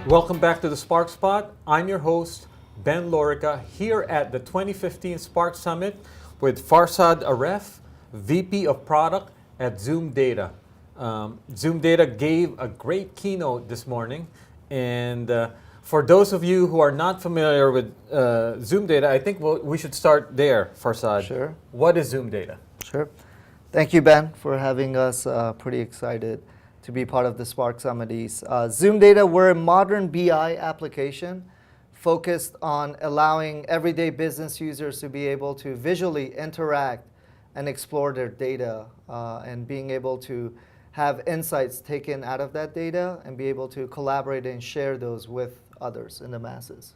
Welcome back to the Spark Spot. I'm your host, Ben Lorica, here at the 2015 Spark Summit with Farzad Aref, VP of Product at Zoomdata. Zoomdata gave a great keynote this morning, and for those of you who are not familiar with Zoomdata, I think we should start there, Farzad. Sure. What is Zoomdata? Sure. Thank you, Ben, for having us. Pretty excited to be part of the Spark Summities. Zoomdata, we're a modern BI application focused on allowing everyday business users to be able to visually interact and explore their data and being able to have insights taken out of that data and be able to collaborate and share those with others in the masses.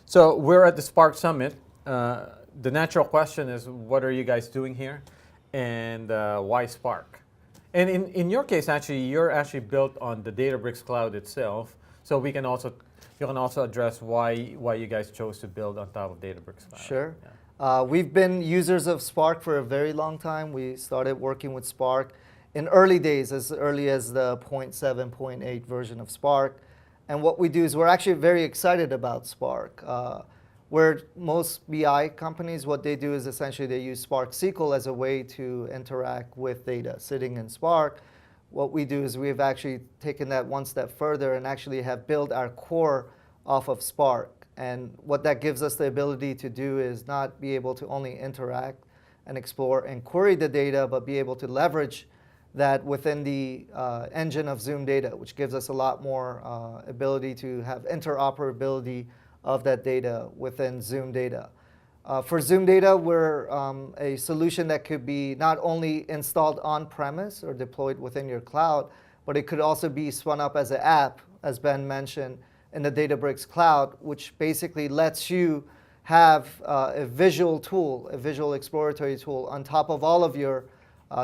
So we're at the Spark Summit. The natural question is, what are you guys doing here? And why Spark? And in your case, actually, you're actually built on the Databricks cloud itself. So you can also address why you guys chose to build on top of Databricks cloud. Sure. Yeah. We've been users of Spark for a very long time. We started working with Spark in early days, as early as the 0.7, 0.8 version of Spark. And what we do is we're actually very excited about Spark. Where most BI companies, what they do is essentially they use Spark SQL as a way to interact with data sitting in Spark. What we do is we've actually taken that one step further and actually have built our core off of Spark. And what that gives us the ability to do is not be able to only interact and explore and query the data, but be able to leverage that within the engine of Zoomdata, which gives us a lot more ability to have interoperability of that data within Zoomdata. For Zoomdata, we're a solution that could be not only installed on-premise or deployed within your cloud, but it could also be spun up as an app, as Ben mentioned, in the Databricks cloud, which basically lets you have a visual tool, a visual exploratory tool on top of all of your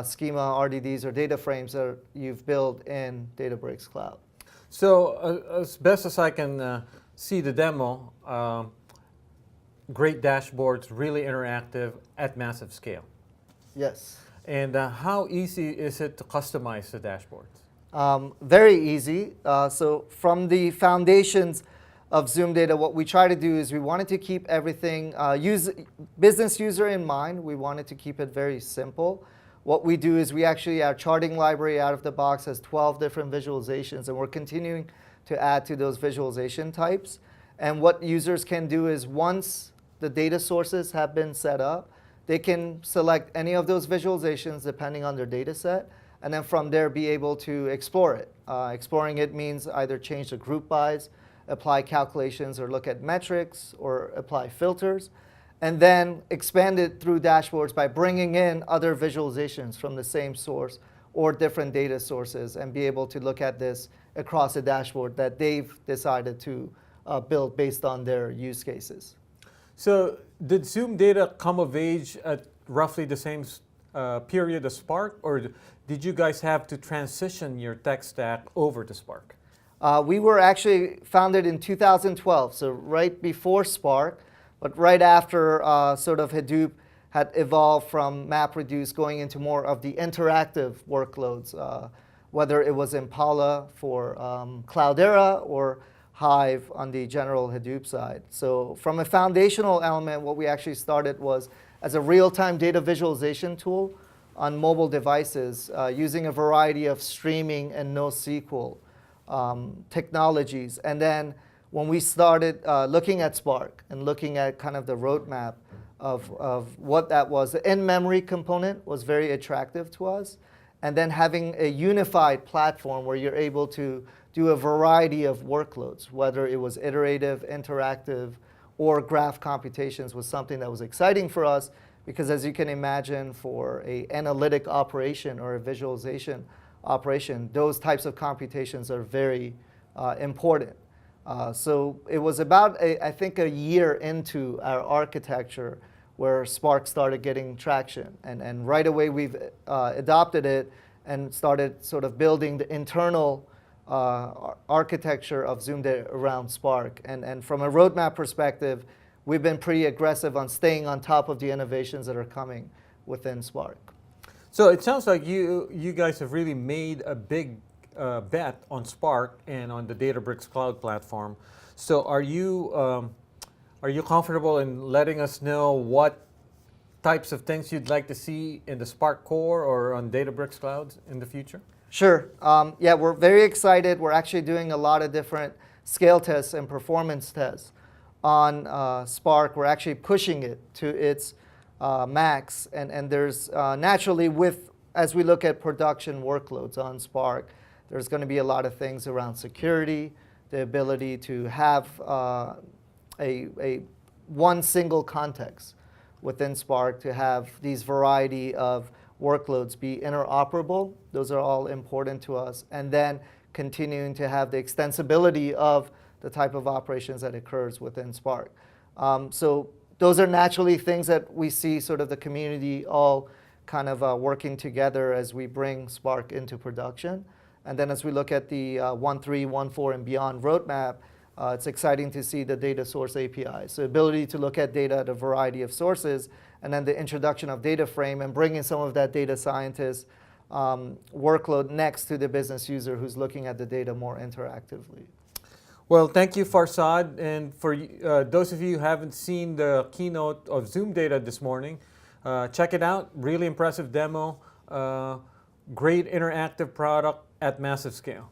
schema, RDDs, or data frames that you've built in Databricks cloud. So as best as I can see the demo, great dashboards, really interactive at massive scale. Yes. And how easy is it to customize the dashboards? Very easy. So from the foundations of Zoomdata, what we try to do is we wanted to keep everything business user in mind. We wanted to keep it very simple. What we do is we actually, our charting library out of the box has 12 different visualizations, and we're continuing to add to those visualization types. And what users can do is once the data sources have been set up, they can select any of those visualizations depending on their data set, and then from there be able to explore it. Exploring it means either change the group bys, apply calculations, or look at metrics, or apply filters, and then expand it through dashboards by bringing in other visualizations from the same source or different data sources and be able to look at this across a dashboard that they've decided to build based on their use cases. So did Zoomdata come of age at roughly the same period as Spark, or did you guys have to transition your tech stack over to Spark? We were actually founded in 2012, so right before Spark, but right after sort of Hadoop had evolved from MapReduce going into more of the interactive workloads, whether it was Impala for Cloudera or Hive on the general Hadoop side. So from a foundational element, what we actually started was as a real-time data visualization tool on mobile devices using a variety of streaming and NoSQL technologies. And then when we started looking at Spark and looking at kind of the roadmap of what that was, the in-memory component was very attractive to us. And then having a unified platform where you're able to do a variety of workloads, whether it was iterative, interactive, or graph computations was something that was exciting for us because as you can imagine for an analytic operation or a visualization operation, those types of computations are very important. So it was about, I think, a year into our architecture where Spark started getting traction. And right away we've adopted it and started sort of building the internal architecture of Zoomdata around Spark. And from a roadmap perspective, we've been pretty aggressive on staying on top of the innovations that are coming within Spark. So it sounds like you guys have really made a big bet on Spark and on the Databricks cloud platform. So are you comfortable in letting us know what types of things you'd like to see in the Spark core or on Databricks clouds in the future? Sure. Yeah, we're very excited. We're actually doing a lot of different scale tests and performance tests on Spark. We're actually pushing it to its max. And there's naturally, as we look at production workloads on Spark, there's going to be a lot of things around security, the ability to have a one single context within Spark, to have these variety of workloads be interoperable. Those are all important to us. And then continuing to have the extensibility of the type of operations that occurs within Spark. So those are naturally things that we see sort of the community all kind of working together as we bring Spark into production. And then as we look at the 1.3, 1.4 and beyond roadmap, it's exciting to see the data source API. So ability to look at data at a variety of sources, and then the introduction of data frame and bringing some of that data scientist workload next to the business user who's looking at the data more interactively. Well, thank you, Farzad. And for those of you who haven't seen the keynote of Zoomdata this morning, check it out. Really impressive demo. Great interactive product at massive scale.